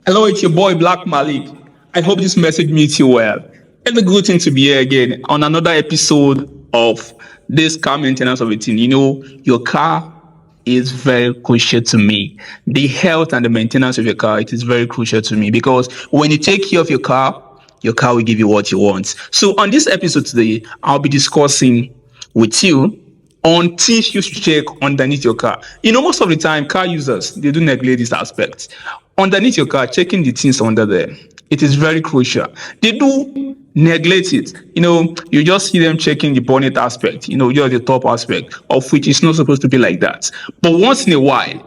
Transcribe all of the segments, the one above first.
Hello, it's your boy blaqmalik. I hope this message meets you well. It's a good thing to be here again on another episode of this car maintenance of a thing. Your car is very crucial to me. The health and the maintenance of your car, it is very crucial to me because when you take care of your car will give you what you want. So on this episode today, I'll be discussing with you on things you should check underneath your car. Most of the time, car users they do neglect this aspect. Underneath your car, checking the things under there. It is very crucial. They do neglect it. You just see them checking the bonnet aspect, just the top aspect, of which is not supposed to be like that. But once in a while,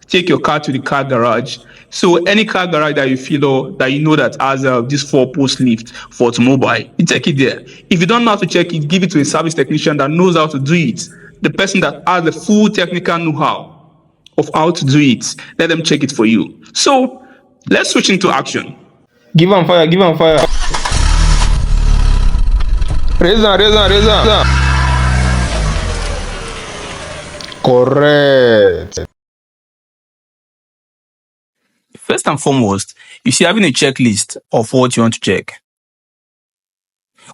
take your car to the car garage. So any car garage that you feel or that you know that has this four-post lift for automobile, you take it there. If you don't know how to check it, give it to a service technician that knows how to do it. The person that has the full technical know-how of how to do it. Let them check it for you. So let's switch into action. Give am fire, give am fire. Raise am, raise am, raise am. Correct. First and foremost, you see, having a checklist of what you want to check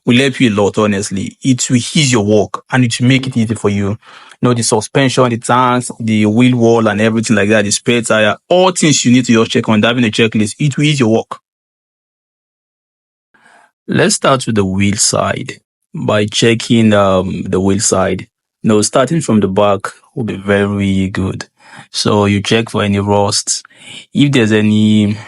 will help you a lot, honestly. It will ease your work and it will make it easy for you. The suspension, the tanks, the wheel wall and everything like that, the spare tire, all things you need to just check on. Having a checklist, it will ease your work. Let's start with the wheel side by checking the wheel side. Starting from the back will be very good. So you check for any rust. If there's any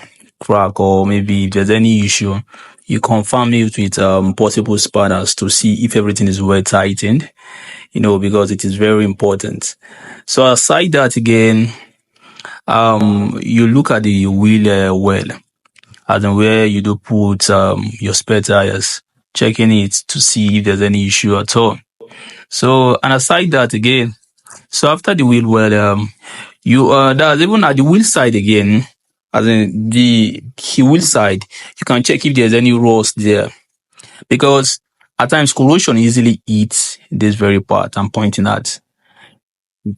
crack or maybe if there's any issue, you confirm it with possible spanners to see if everything is well tightened, because it is very important. So aside that again, you look at the wheel well, as in where you do put your spare tires, checking it to see if there's any issue at all. So, and aside that again, so after the wheel well, that's even at the wheel side again, as in the wheel side, you can check if there's any rust there, because at times corrosion easily eats this very part I'm pointing at.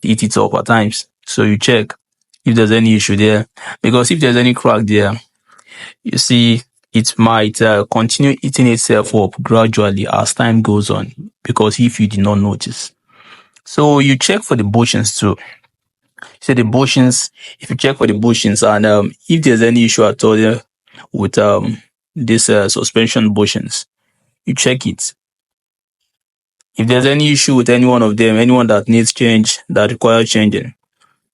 Eat it up at times. So you check if there's any issue there, because if there's any crack there, you see it might continue eating itself up gradually as time goes on, because if you did not notice. So you check for the bushings too. So the bushings, if you check for the bushings and if there's any issue at all there with this suspension bushings, you check it. If there's any issue with any one of them, anyone that needs change, that requires changing,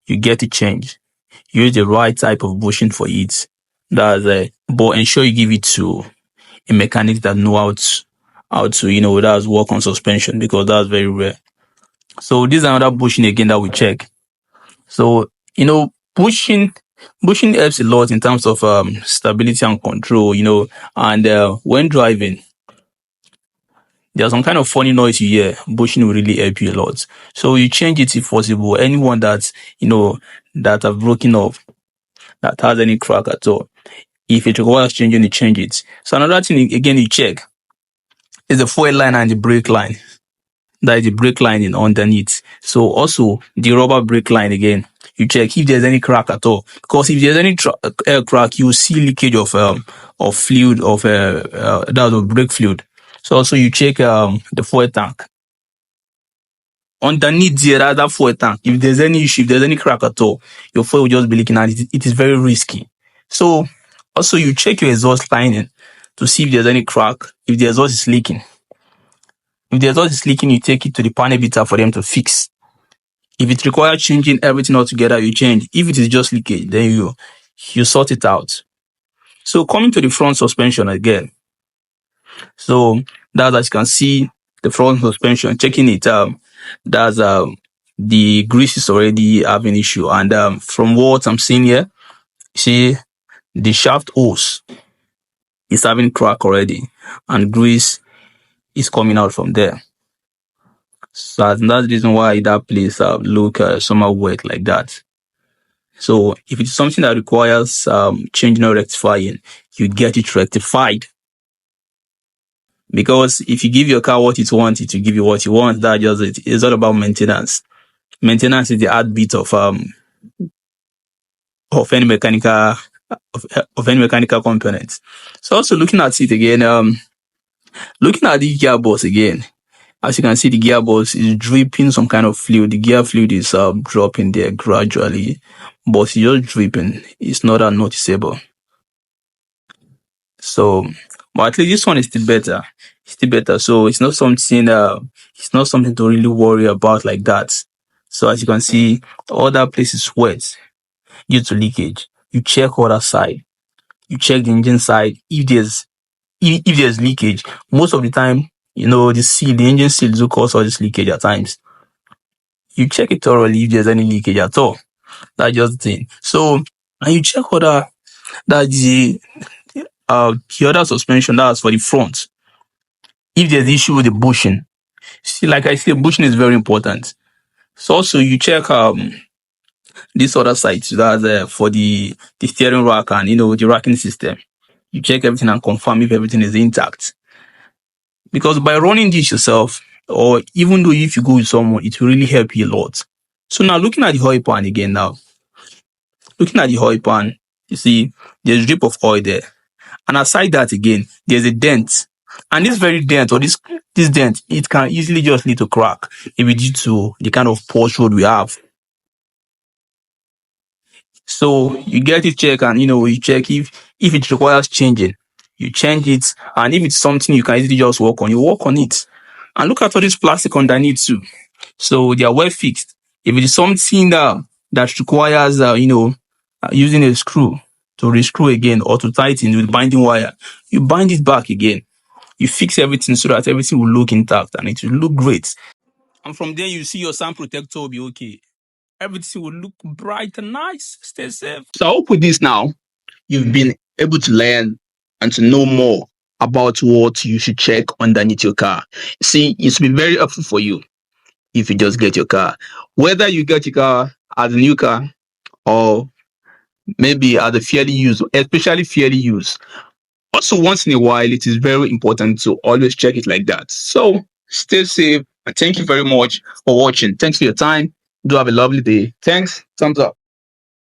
you get it changed. Use the right type of bushing for it. But ensure you give it to a mechanic that knows how to that's work on suspension, because that's very rare. So this is another bushing again that we check. So bushing helps a lot in terms of stability and control, and when driving, there's some kind of funny noise you hear. Bushing will really help you a lot. So you change it if possible. Anyone that that have broken off, that has any crack at all, if it requires changing, you change it. So another thing again you check is the fuel line and the brake line. That is the brake lining underneath. So also the rubber brake line again, you check if there's any crack at all. Because if there's any crack, you see leakage of fluid of brake fluid. So also you check the fuel tank. Underneath that fuel tank, if there's any issue, if there's any crack at all, your fuel will just be leaking and it is very risky. So also you check your exhaust lining to see if there's any crack, if the exhaust is leaking. If the exhaust is leaking, you take it to the panel beater for them to fix. If it requires changing everything altogether, you change. If it is just leakage, then you sort it out. So coming to the front suspension again. So that's, as you can see, the front suspension, checking it that's the grease is already having issue. And from what I'm seeing here, see the shaft hose is having crack already, and grease is coming out from there. So that's the reason why that place look somehow wet like that. So if it's something that requires changing or rectifying, you get it rectified. Because if you give your car what it wants, it will give you what you want. That's just it. It's all about maintenance. Maintenance is the heartbeat of any mechanical of any mechanical components. So also looking at it again, looking at the gearbox again, as you can see, the gearbox is dripping some kind of fluid. The gear fluid is dropping there gradually, but it's just dripping. It's not that noticeable. So, but at least this one is still better. It's still better. So it's not something to really worry about like that. So as you can see, all that place is wet due to leakage. You check other side. You check the engine side. If there's leakage, most of the time, the engine seal do cause all this leakage at times. You check it thoroughly if there's any leakage at all. That's just the thing. So, and you check that the other suspension, that's for the front. If there's issue with the bushing, see, like I said, bushing is very important. So also you check this other side, so that's for the steering rack and the racking system. You check everything and confirm if everything is intact. Because by running this yourself, or even though if you go with someone, it will really help you a lot. So now looking at the oil pan again now. Looking at the oil pan, you see there's a drip of oil there. And aside that again, there's a dent. And this very dent, or this dent, it can easily just lead to crack, maybe due to the kind of posh road we have. So you get it checked, and you check if it requires changing. You change it, and if it's something you can easily just work on, you work on it. And look at all this plastic underneath too. So they are well fixed. If it is something that requires using a screw to rescrew again or to tighten with binding wire, you bind it back again. You fix everything so that everything will look intact and it will look great. And from there, you see your sun protector will be okay. Everything will look bright and nice. Stay safe. So I hope with this now, you've been able to learn and to know more about what you should check underneath your car. See, it's been very helpful for you if you just get your car. Whether you get your car as a new car or maybe as a fairly used, especially fairly used. Also, once in a while, it is very important to always check it like that. So stay safe and thank you very much for watching. Thanks for your time. Do have a lovely day. Thanks. Thumbs up.